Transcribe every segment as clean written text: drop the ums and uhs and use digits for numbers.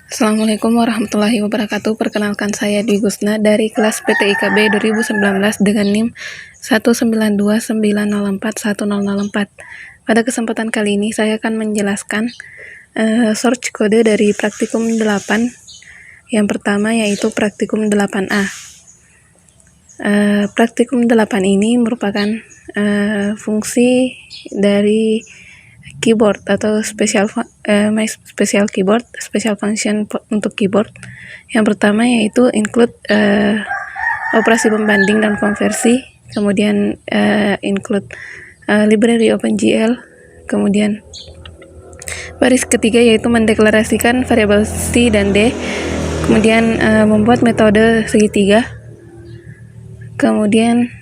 Assalamualaikum warahmatullahi wabarakatuh. Perkenalkan saya Dwi Gusna dari kelas PTIKB 2019 dengan NIM 192904104. Pada kesempatan kali ini saya akan menjelaskan source kode dari praktikum 8. Yang pertama yaitu praktikum 8A. Praktikum 8 ini merupakan fungsi dari keyboard atau my special keyboard, special function untuk keyboard. Yang pertama yaitu include operasi pembanding dan konversi, kemudian include library OpenGL, kemudian baris ketiga yaitu mendeklarasikan variabel C dan D, kemudian membuat metode segitiga, kemudian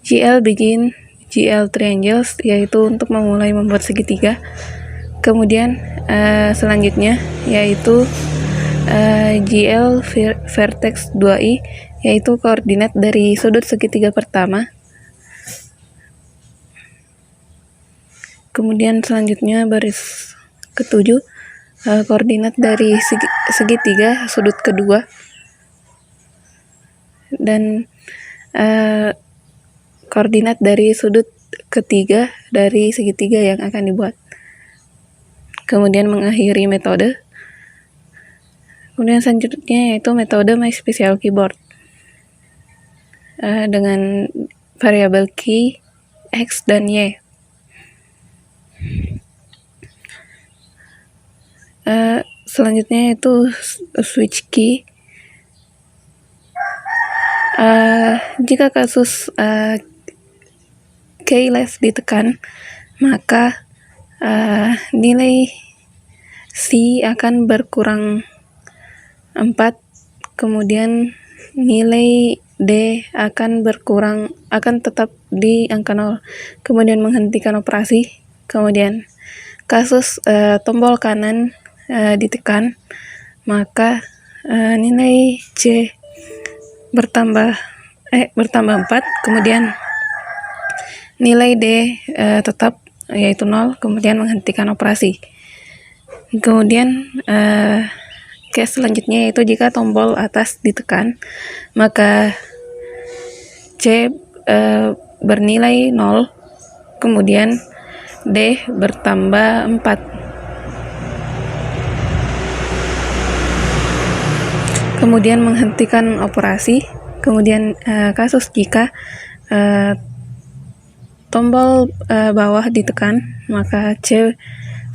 GL begin, GL triangles yaitu untuk memulai membuat segitiga, kemudian selanjutnya yaitu GL vertex 2i yaitu koordinat dari sudut segitiga pertama, kemudian selanjutnya baris ketujuh koordinat dari segitiga sudut kedua, dan koordinat dari sudut ketiga dari segitiga yang akan dibuat. Kemudian mengakhiri metode. Kemudian selanjutnya yaitu metode my special keyboard dengan variabel key X dan Y. Selanjutnya itu switch key. Jika kasus key left ditekan, maka nilai C akan berkurang 4, kemudian nilai D akan tetap di angka 0, kemudian menghentikan operasi. Kemudian kasus tombol kanan ditekan, maka nilai C bertambah 4, kemudian nilai D tetap yaitu 0, kemudian menghentikan operasi. Kemudian case selanjutnya yaitu jika tombol atas ditekan, maka C bernilai 0, kemudian D bertambah 4. Kemudian menghentikan operasi. Kemudian kasus jika tombol bawah ditekan, maka C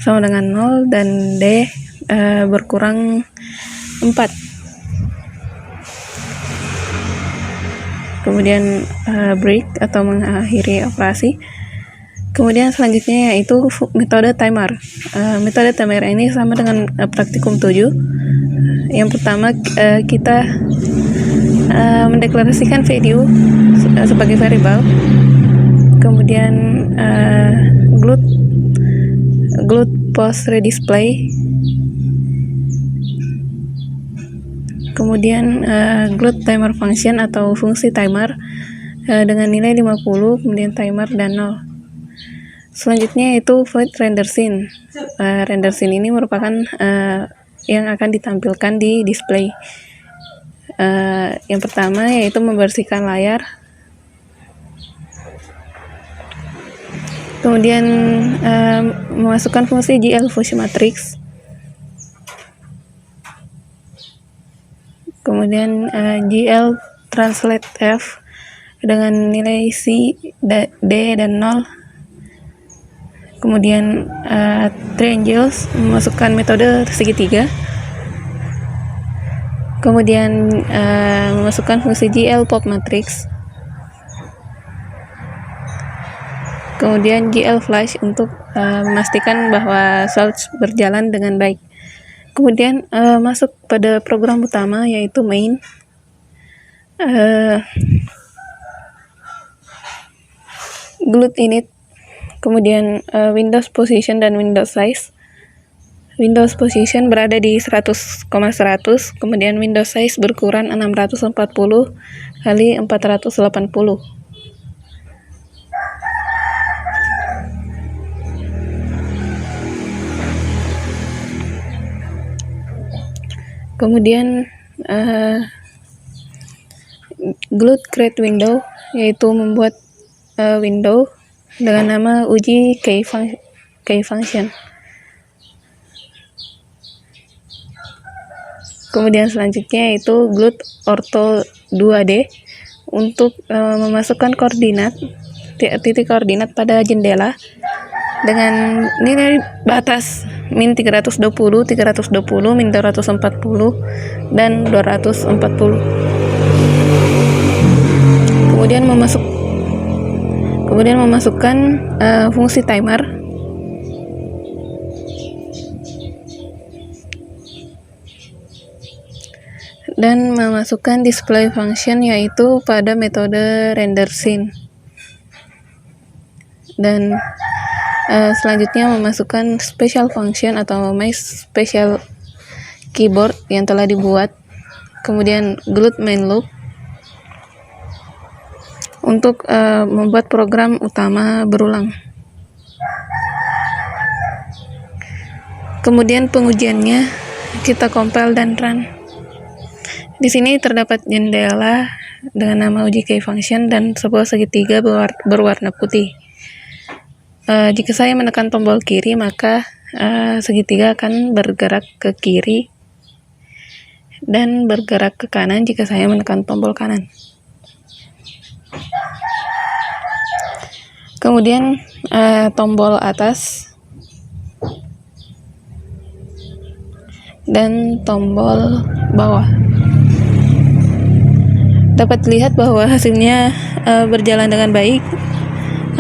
sama dengan 0 dan D berkurang 4. Kemudian break atau mengakhiri operasi. Kemudian selanjutnya yaitu metode timer. Metode timer ini sama dengan praktikum 7. Yang pertama kita mendeklarasikan value sebagai variabel, kemudian glut post redisplay, kemudian glut timer function atau fungsi timer dengan nilai 50, kemudian timer dan 0. Selanjutnya itu void render scene. Render scene ini merupakan yang akan ditampilkan di display. Yang pertama yaitu membersihkan layar, kemudian memasukkan fungsi GL Fusion Matrix, kemudian GL Translate F dengan nilai C, D dan 0, kemudian triangles memasukkan metode segitiga, kemudian memasukkan fungsi GL Pop Matrix, kemudian GL Flash untuk memastikan bahwa search berjalan dengan baik. Kemudian masuk pada program utama yaitu main. Glut init, kemudian Windows position dan Windows size. Windows position berada di 100,100, kemudian Windows size berukuran 640 kali 480. Kemudian GLUT create window, yaitu membuat window dengan nama uji key function. Kemudian selanjutnya yaitu GLUT ortho 2D untuk memasukkan koordinat titik koordinat pada jendela dengan nilai batas min 320, 320, min 240, dan 240. Kemudian memasukkan fungsi timer dan memasukkan display function, yaitu pada metode render scene. Dan selanjutnya memasukkan special function atau my special keyboard yang telah dibuat. Kemudian GLUT main loop untuk membuat program utama berulang. Kemudian pengujiannya kita compile dan run. Di sini terdapat jendela dengan nama uji key function dan sebuah segitiga berwarna putih. Jika saya menekan tombol kiri, maka segitiga akan bergerak ke kiri dan bergerak ke kanan jika saya menekan tombol kanan. Kemudian tombol atas dan tombol bawah. Dapat dilihat bahwa hasilnya berjalan dengan baik.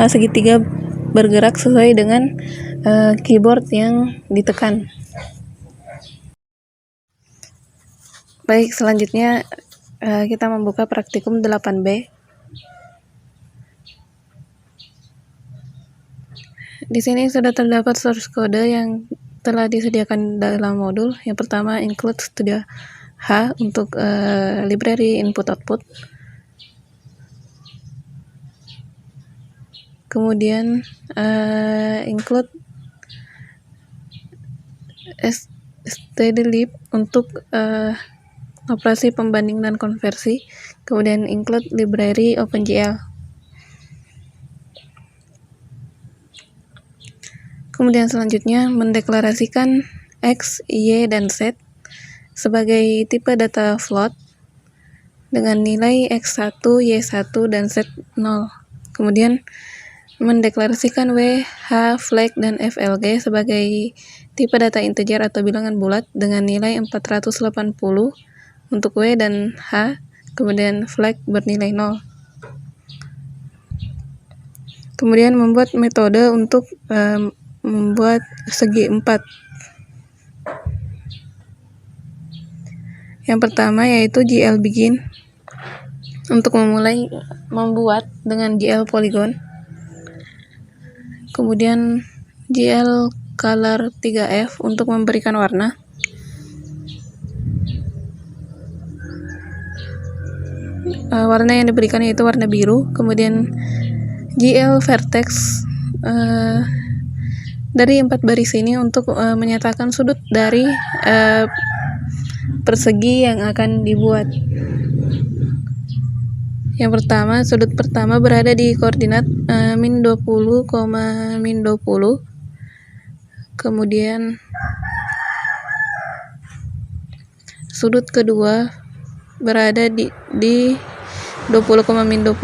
Segitiga bergerak sesuai dengan keyboard yang ditekan. Baik, selanjutnya kita membuka praktikum 8B. Di sini sudah terdapat source code yang telah disediakan dalam modul. Yang pertama include Studio H untuk library input-output. Kemudian include stdlib untuk operasi pembanding dan konversi. Kemudian include library OpenGL. Kemudian selanjutnya mendeklarasikan X, Y, dan Z sebagai tipe data float dengan nilai X1, Y1, dan Z0. Kemudian mendeklarasikan W, H, flag, dan FLG sebagai tipe data integer atau bilangan bulat dengan nilai 480 untuk W dan H, kemudian flag bernilai 0. Kemudian membuat metode untuk membuat segi 4. Yang pertama yaitu GL begin untuk memulai membuat dengan GL polygon. Kemudian GL color 3F untuk memberikan warna. Warna yang diberikan yaitu warna biru. Kemudian GL vertex dari 4 baris ini untuk menyatakan sudut dari persegi yang akan dibuat. Yang pertama, sudut pertama berada di koordinat min 20, min 20. Kemudian sudut kedua berada di 20, min 20,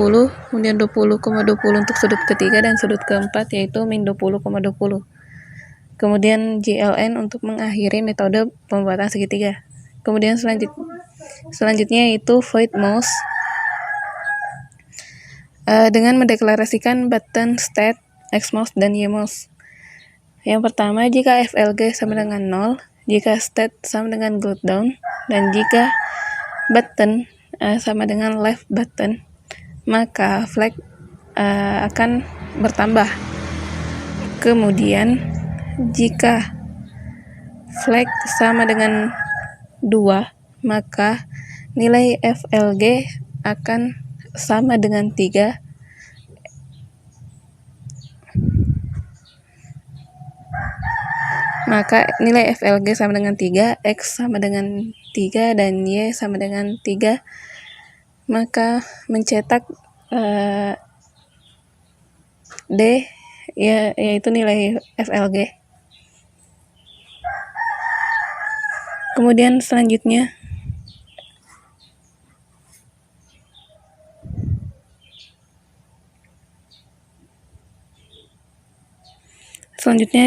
kemudian 20, 20 untuk sudut ketiga, dan sudut keempat yaitu min 20, 20. Kemudian GLN untuk mengakhiri metode pembuatan segitiga. Kemudian selanjutnya yaitu void mouse dengan mendeklarasikan button state xmouse dan ymouse. Yang pertama, jika FLG sama dengan 0, jika state sama dengan glute down, dan jika button sama dengan left button, maka flag akan bertambah. Kemudian jika flag sama dengan 2, maka nilai FLG akan sama dengan 3. maka nilai FLG sama dengan 3, X sama dengan 3, dan Y sama dengan 3, maka mencetak D yaitu nilai FLG. Kemudian selanjutnya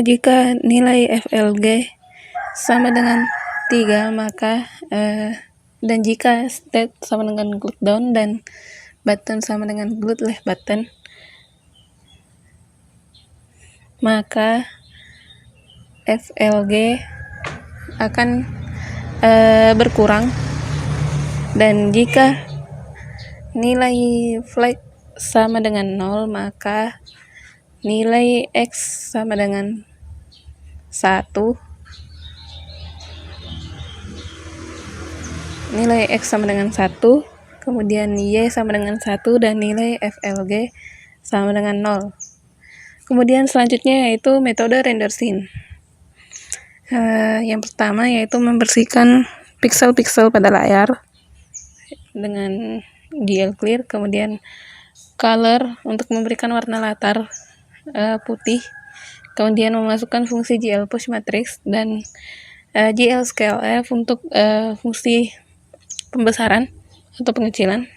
jika nilai FLG sama dengan 3, maka dan jika state sama dengan glute down dan button sama dengan glute left button, maka FLG akan berkurang. Dan jika nilai flex sama dengan 0, maka nilai X sama dengan 1, kemudian Y sama dengan 1, dan nilai FLG sama dengan 0. Kemudian selanjutnya yaitu metode Rendersin. Yang pertama yaitu membersihkan piksel-piksel pada layar dengan GL Clear, kemudian color untuk memberikan warna latar putih, kemudian memasukkan fungsi GL Push Matrix dan GL Scale F untuk fungsi pembesaran atau pengecilan.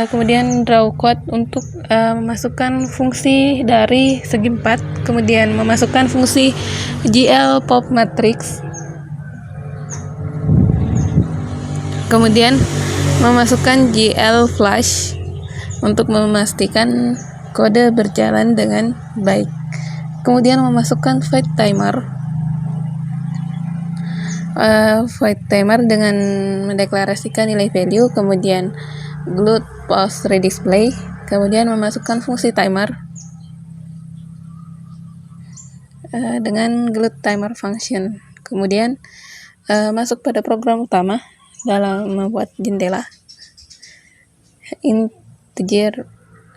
Kemudian draw code untuk memasukkan fungsi dari segi 4, kemudian memasukkan fungsi GL Pop Matrix, kemudian memasukkan GL Flash untuk memastikan kode berjalan dengan baik, kemudian memasukkan void timer dengan mendeklarasikan nilai value, kemudian glute post redisplay, kemudian memasukkan fungsi timer dengan glute timer function, kemudian masuk pada program utama dalam membuat jendela integer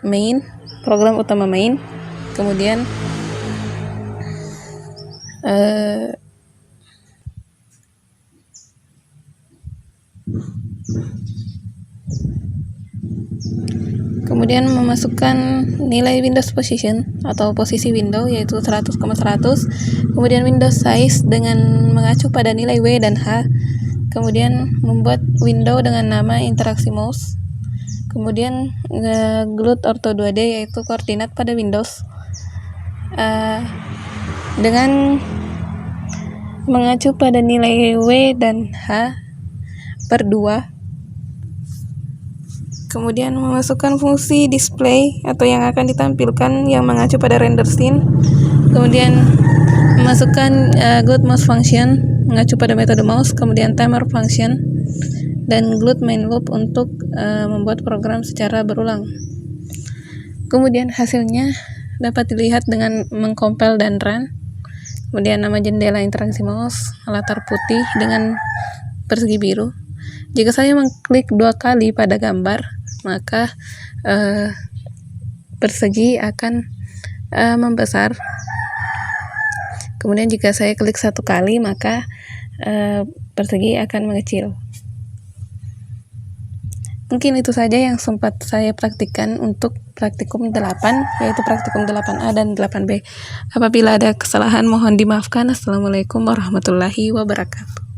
main, program utama main, kemudian memasukkan nilai Windows position atau posisi window yaitu 100,100, kemudian Windows size dengan mengacu pada nilai W dan H, kemudian membuat window dengan nama interaksi mouse, kemudian glute ortho 2D yaitu koordinat pada Windows dengan mengacu pada nilai W dan H per 2, kemudian memasukkan fungsi display atau yang akan ditampilkan yang mengacu pada render scene, kemudian memasukkan glute mouse function mengacu pada metode mouse, kemudian timer function dan glute main loop untuk membuat program secara berulang. Kemudian hasilnya dapat dilihat dengan mengcompile dan run. Kemudian nama jendela interaksi mouse latar putih dengan persegi biru. Jika saya mengklik 2 kali pada gambar, maka persegi akan membesar. Kemudian jika saya klik 1 kali, maka persegi akan mengecil. Mungkin itu saja yang sempat saya praktikkan untuk praktikum 8, yaitu praktikum 8A dan 8B. Apabila ada kesalahan mohon dimaafkan. Assalamualaikum warahmatullahi wabarakatuh.